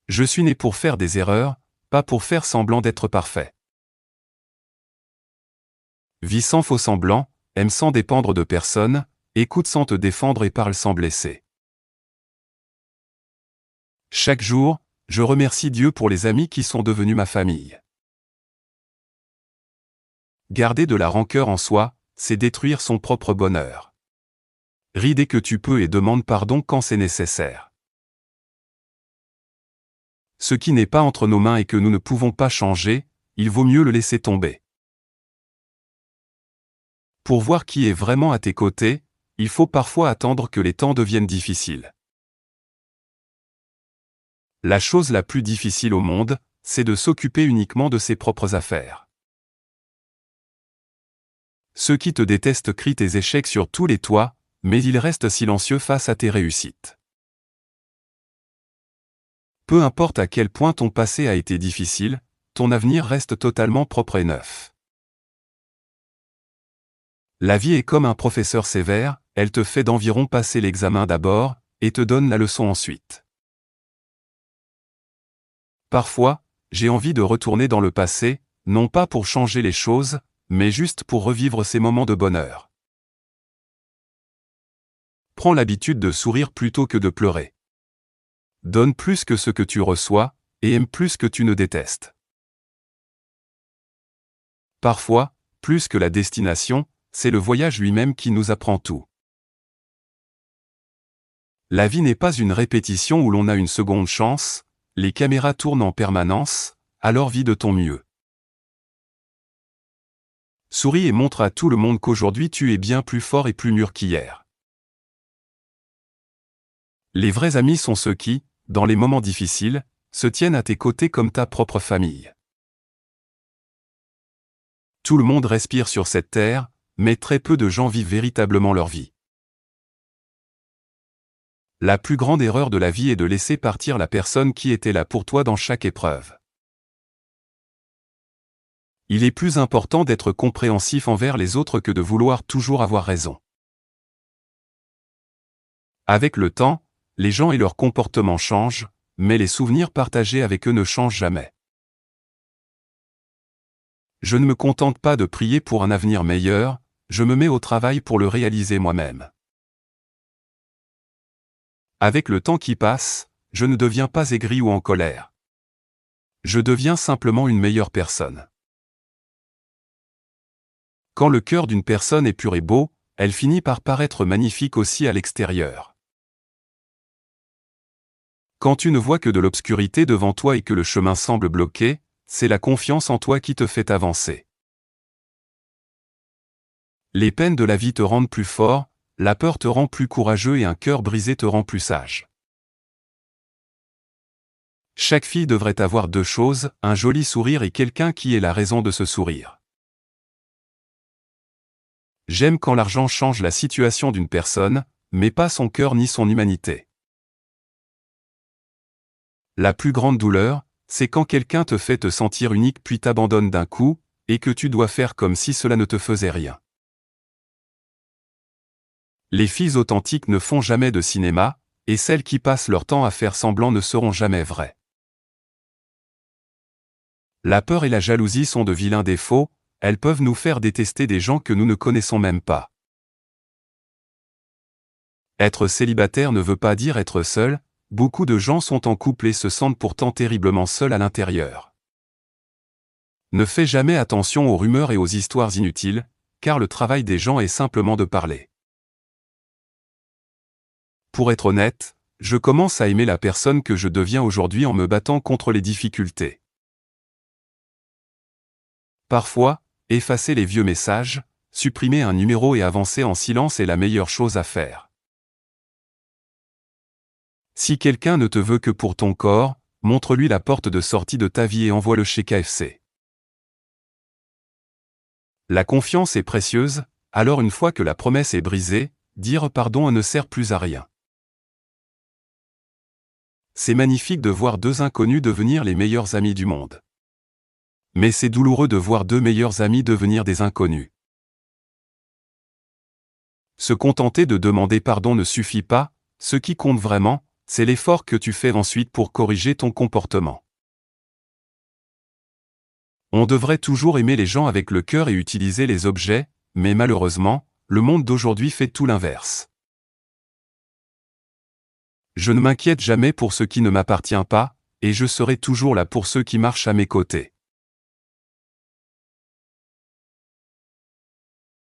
Je suis né pour faire des erreurs, pas pour faire semblant d'être parfait. Vis sans faux semblant, aime sans dépendre de personne, écoute sans te défendre et parle sans blesser. Chaque jour, je remercie Dieu pour les amis qui sont devenus ma famille. Garder de la rancœur en soi, c'est détruire son propre bonheur. Ris dès que tu peux et demande pardon quand c'est nécessaire. Ce qui n'est pas entre nos mains et que nous ne pouvons pas changer, il vaut mieux le laisser tomber. Pour voir qui est vraiment à tes côtés, il faut parfois attendre que les temps deviennent difficiles. La chose la plus difficile au monde, c'est de s'occuper uniquement de ses propres affaires. Ceux qui te détestent crient tes échecs sur tous les toits, mais ils restent silencieux face à tes réussites. Peu importe à quel point ton passé a été difficile, ton avenir reste totalement propre et neuf. La vie est comme un professeur sévère, elle te fait d'environ passer l'examen d'abord, et te donne la leçon ensuite. Parfois, j'ai envie de retourner dans le passé, non pas pour changer les choses, mais juste pour revivre ces moments de bonheur. Prends l'habitude de sourire plutôt que de pleurer. Donne plus que ce que tu reçois, et aime plus que tu ne détestes. Parfois, plus que la destination, c'est le voyage lui-même qui nous apprend tout. La vie n'est pas une répétition où l'on a une seconde chance, les caméras tournent en permanence, alors vis de ton mieux. Souris et montre à tout le monde qu'aujourd'hui tu es bien plus fort et plus mûr qu'hier. Les vrais amis sont ceux qui, dans les moments difficiles, se tiennent à tes côtés comme ta propre famille. Tout le monde respire sur cette terre, mais très peu de gens vivent véritablement leur vie. La plus grande erreur de la vie est de laisser partir la personne qui était là pour toi dans chaque épreuve. Il est plus important d'être compréhensif envers les autres que de vouloir toujours avoir raison. Avec le temps, les gens et leurs comportements changent, mais les souvenirs partagés avec eux ne changent jamais. Je ne me contente pas de prier pour un avenir meilleur, je me mets au travail pour le réaliser moi-même. Avec le temps qui passe, je ne deviens pas aigri ou en colère. Je deviens simplement une meilleure personne. Quand le cœur d'une personne est pur et beau, elle finit par paraître magnifique aussi à l'extérieur. Quand tu ne vois que de l'obscurité devant toi et que le chemin semble bloqué, c'est la confiance en toi qui te fait avancer. Les peines de la vie te rendent plus fort, la peur te rend plus courageux et un cœur brisé te rend plus sage. Chaque fille devrait avoir deux choses, un joli sourire et quelqu'un qui ait la raison de ce sourire. J'aime quand l'argent change la situation d'une personne, mais pas son cœur ni son humanité. La plus grande douleur, c'est quand quelqu'un te fait te sentir unique puis t'abandonne d'un coup, et que tu dois faire comme si cela ne te faisait rien. Les filles authentiques ne font jamais de cinéma, et celles qui passent leur temps à faire semblant ne seront jamais vraies. La peur et la jalousie sont de vilains défauts, elles peuvent nous faire détester des gens que nous ne connaissons même pas. Être célibataire ne veut pas dire être seul, beaucoup de gens sont en couple et se sentent pourtant terriblement seuls à l'intérieur. Ne fais jamais attention aux rumeurs et aux histoires inutiles, car le travail des gens est simplement de parler. Pour être honnête, je commence à aimer la personne que je deviens aujourd'hui en me battant contre les difficultés. Parfois, effacer les vieux messages, supprimer un numéro et avancer en silence est la meilleure chose à faire. Si quelqu'un ne te veut que pour ton corps, montre-lui la porte de sortie de ta vie et envoie-le chez KFC. La confiance est précieuse, alors une fois que la promesse est brisée, dire pardon ne sert plus à rien. C'est magnifique de voir deux inconnus devenir les meilleurs amis du monde. Mais c'est douloureux de voir deux meilleurs amis devenir des inconnus. Se contenter de demander pardon ne suffit pas, ce qui compte vraiment, c'est l'effort que tu fais ensuite pour corriger ton comportement. On devrait toujours aimer les gens avec le cœur et utiliser les objets, mais malheureusement, le monde d'aujourd'hui fait tout l'inverse. Je ne m'inquiète jamais pour ce qui ne m'appartient pas, et je serai toujours là pour ceux qui marchent à mes côtés.